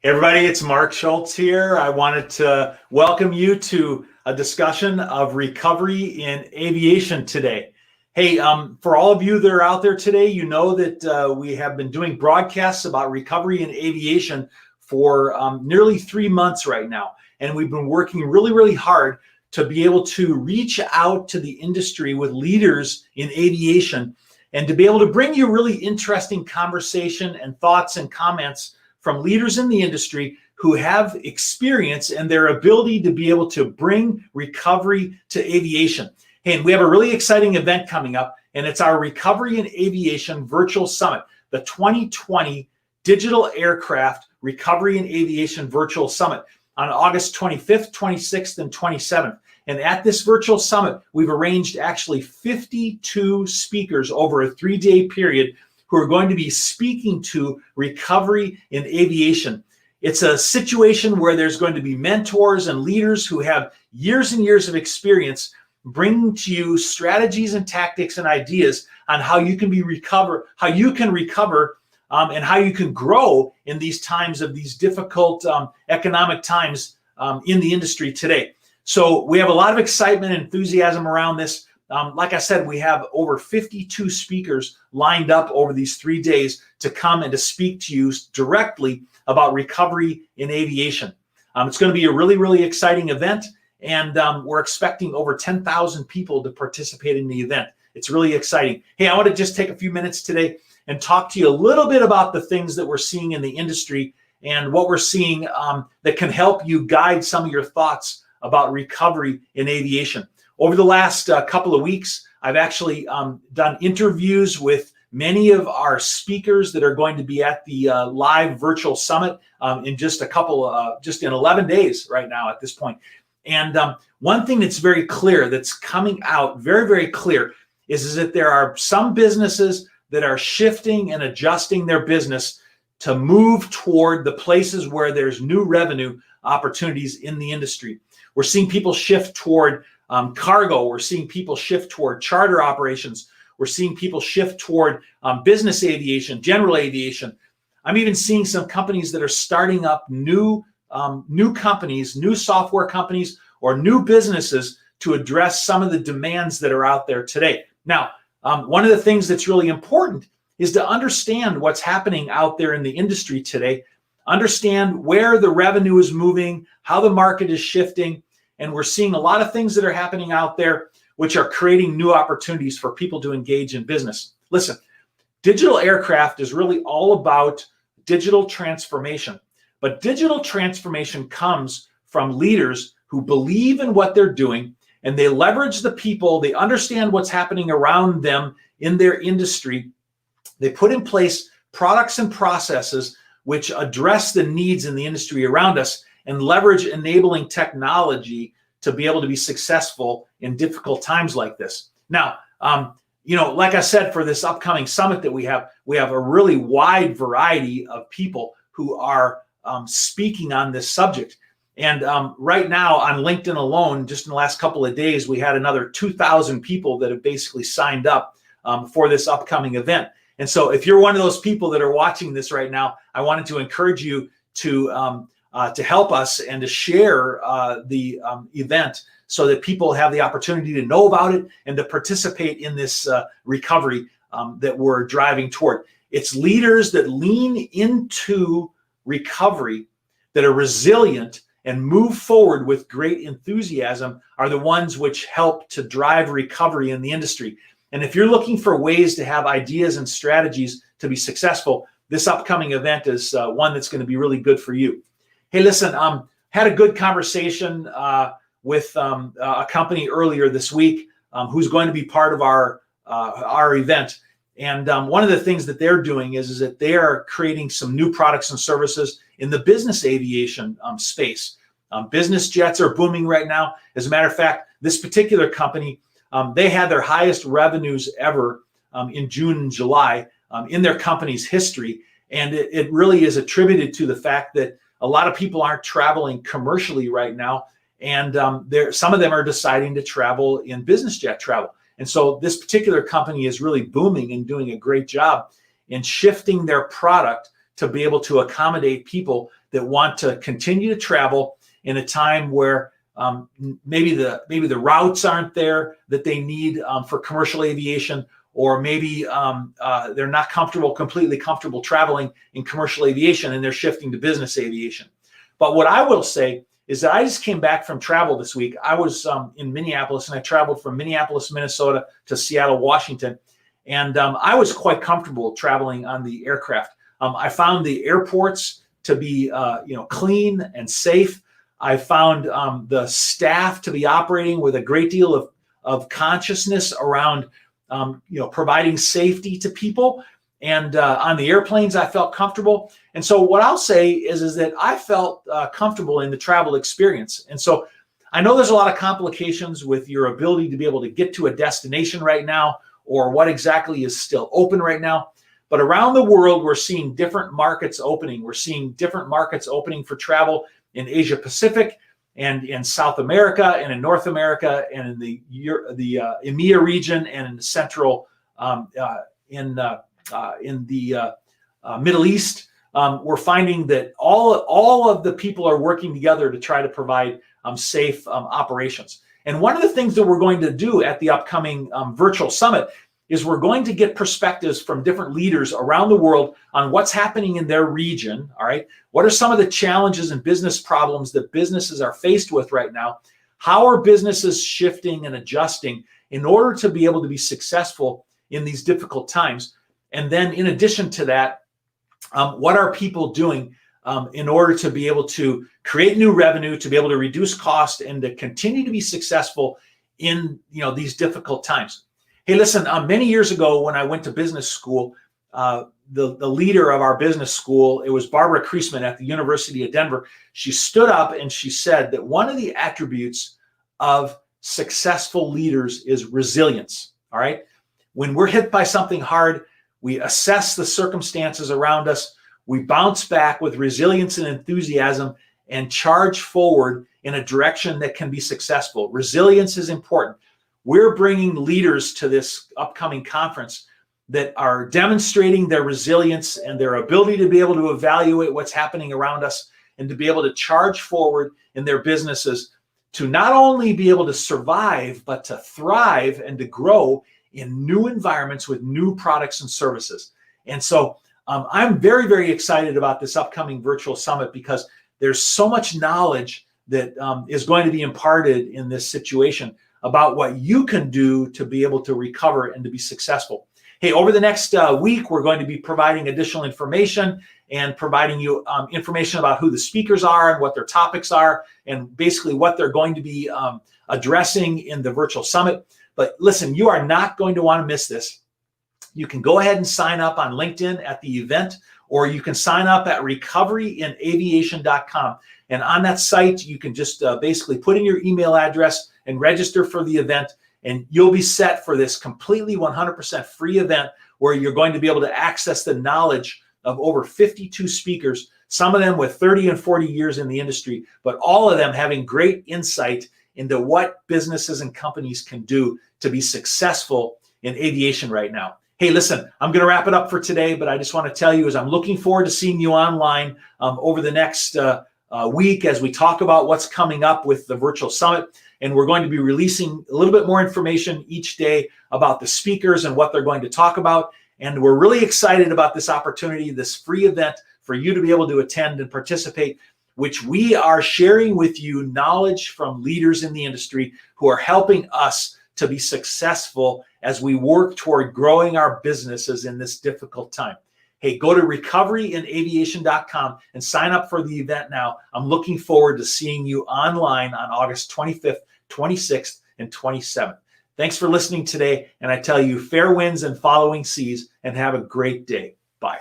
Hey everybody, it's Mark Schultz here. I wanted to welcome you to a discussion of recovery in aviation today. Hey, for all of you that are out there today, you know that we have been doing broadcasts about recovery in aviation for nearly 3 months right now. And we've been working really hard to be able to reach out to the industry with leaders in aviation and to be able to bring you really interesting conversation and thoughts and comments from leaders in the industry who have experience and their ability to be able to bring recovery to aviation. Hey, and we have a really exciting event coming up, and it's our Recovery in Aviation Virtual Summit, the 2020 Digital Aircraft Recovery in Aviation Virtual Summit on August 25th, 26th, and 27th. And at this virtual summit, we've arranged actually 52 speakers over a 3-day period who are going to be speaking to recovery in aviation. It's a situation where there's going to be mentors and leaders who have years and years of experience bringing to you strategies and tactics and ideas on how you can recover, and how you can grow in these times of these difficult economic times in the industry today. So we have a lot of excitement and enthusiasm around this. Like I said, we have over 52 speakers lined up over these 3 days to come and to speak to you directly about recovery in aviation. It's going to be a really exciting event, and we're expecting over 10,000 people to participate in the event. It's really exciting. Hey, I want to just take a few minutes today and talk to you a little bit about the things that we're seeing in the industry and what we're seeing that can help you guide some of your thoughts about recovery in aviation. Over the last couple of weeks, I've actually done interviews with many of our speakers that are going to be at the live virtual summit in just in 11 days right now at this point. And one thing that's very clear, that's coming out very clear, is that there are some businesses that are shifting and adjusting their business to move toward the places where there's new revenue opportunities in the industry. We're seeing people shift toward cargo. We're seeing people shift toward charter operations. We're seeing people shift toward business aviation, general aviation. I'm even seeing some companies that are starting up new companies, new software companies, or new businesses to address some of the demands that are out there today. Now, one of the things that's really important is to understand what's happening out there in the industry today, understand where the revenue is moving, how the market is shifting. And we're seeing a lot of things that are happening out there which are creating new opportunities for people to engage in business. Listen, digital aircraft is really all about digital transformation. But digital transformation comes from leaders who believe in what they're doing, and they leverage the people, they understand what's happening around them in their industry. They put in place products and processes which address the needs in the industry around us and leverage enabling technology to be able to be successful in difficult times like this. Now, like I said, for this upcoming summit that we have a really wide variety of people who are speaking on this subject. And right now on LinkedIn alone, just in the last couple of days, we had another 2,000 people that have basically signed up for this upcoming event. And so if you're one of those people that are watching this right now, I wanted to encourage you to help us and to share the event so that people have the opportunity to know about it and to participate in this recovery that we're driving toward. It's leaders that lean into recovery, that are resilient and move forward with great enthusiasm, are the ones which help to drive recovery in the industry. And if you're looking for ways to have ideas and strategies to be successful, this upcoming event is one that's going to be really good for you. Hey, listen, had a good conversation with a company earlier this week who's going to be part of our event. And one of the things that they're doing is that they are creating some new products and services in the business aviation space. Business jets are booming right now. As a matter of fact, this particular company, they had their highest revenues ever in June and July in their company's history. And it really is attributed to the fact that a lot of people aren't traveling commercially right now. And some of them are deciding to travel in business jet travel. And so this particular company is really booming and doing a great job in shifting their product to be able to accommodate people that want to continue to travel in a time where maybe the routes aren't there that they need for commercial aviation, or maybe they're not completely comfortable traveling in commercial aviation, and they're shifting to business aviation. But what I will say is that I just came back from travel this week. I was in Minneapolis, and I traveled from Minneapolis, Minnesota to Seattle, Washington. And I was quite comfortable traveling on the aircraft. I found the airports to be clean and safe. I found the staff to be operating with a great deal of consciousness around providing safety to people. And on the airplanes, I felt comfortable. And so what I'll say is that I felt comfortable in the travel experience. And so I know there's a lot of complications with your ability to be able to get to a destination right now, or what exactly is still open right now. But around the world, we're seeing different markets opening. We're seeing different markets opening for travel in Asia Pacific, and in South America, and in North America, and in the EMEA region, and in the central in the Middle East. We're finding that all of the people are working together to try to provide safe operations. And one of the things that we're going to do at the upcoming virtual summit is we're going to get perspectives from different leaders around the world on what's happening in their region. All right. What are some of the challenges and business problems that businesses are faced with right now? How are businesses shifting and adjusting in order to be able to be successful in these difficult times? And then in addition to that, what are people doing in order to be able to create new revenue, to be able to reduce cost, and to continue to be successful in these difficult times? Hey, listen, many years ago when I went to business school, the leader of our business school, it was Barbara Kreisman at the University of Denver. She stood up and she said that one of the attributes of successful leaders is resilience. All right. When we're hit by something hard, we assess the circumstances around us. We bounce back with resilience and enthusiasm and charge forward in a direction that can be successful. Resilience is important. We're bringing leaders to this upcoming conference that are demonstrating their resilience and their ability to be able to evaluate what's happening around us and to be able to charge forward in their businesses to not only be able to survive, but to thrive and to grow in new environments with new products and services. And so I'm very, very excited about this upcoming virtual summit because there's so much knowledge that is going to be imparted in this situation about what you can do to be able to recover and to be successful. Hey, over the next week, we're going to be providing additional information and providing you information about who the speakers are and what their topics are, and basically what they're going to be addressing in the virtual summit. But listen, you are not going to want to miss this. You can go ahead and sign up on LinkedIn at the event, or you can sign up at recoveryinaviation.com. And on that site, you can just basically put in your email address and register for the event, and you'll be set for this completely 100% free event where you're going to be able to access the knowledge of over 52 speakers, some of them with 30 and 40 years in the industry, but all of them having great insight into what businesses and companies can do to be successful in aviation right now. Hey, listen, I'm going to wrap it up for today, but I just want to tell you is I'm looking forward to seeing you online over the next week as we talk about what's coming up with the virtual summit. And we're going to be releasing a little bit more information each day about the speakers and what they're going to talk about. And we're really excited about this opportunity, this free event for you to be able to attend and participate, which we are sharing with you knowledge from leaders in the industry who are helping us to be successful as we work toward growing our businesses in this difficult time. Hey, go to recoveryinaviation.com and sign up for the event now. I'm looking forward to seeing you online on August 25th, 26th, and 27th. Thanks for listening today, and I tell you fair winds and following seas, and have a great day. Bye.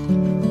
you.